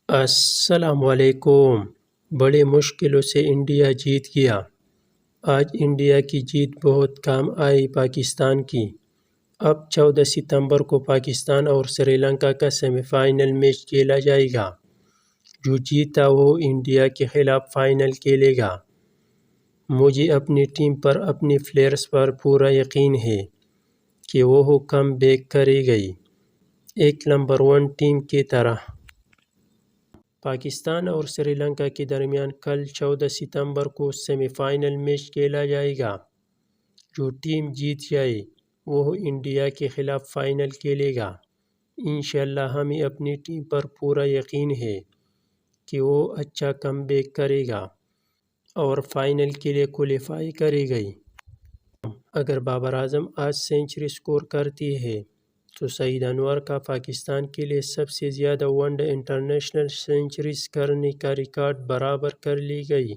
السلام علیکم۔ بڑی مشکلوں سے انڈیا جیت گیا۔ آج انڈیا کی جیت بہت کام آئی پاکستان کی۔ اب 14 ستمبر کو پاکستان اور سری لنکا کا سیمی فائنل میچ کھیلا جائے گا۔ جو جیتا وہ انڈیا کے خلاف فائنل کھیلے گا۔ مجھے اپنی ٹیم پر اپنے پلیئرز پر پورا یقین ہے کہ وہ کم بیک کرے گی، ایک نمبر 1 ٹیم کی طرح۔ پاکستان اور سری لنکا کے درمیان کل 14 ستمبر کو سیمی فائنل میچ کھیلا جائے گا۔ جو ٹیم جیت جائے وہ انڈیا کے خلاف فائنل کھیلے گا۔ انشاءاللہ ہمیں اپنی ٹیم پر پورا یقین ہے کہ وہ اچھا کم بیک کرے گا اور فائنل کے لیے کوالیفائی کرے گی۔ اگر بابر اعظم آج سنچری سکور کرتی ہے تو سعید انور کا پاکستان کے لیے سب سے زیادہ ون ڈے انٹرنیشنل سنچریز کرنے کا ریکارڈ برابر کر لی گئی۔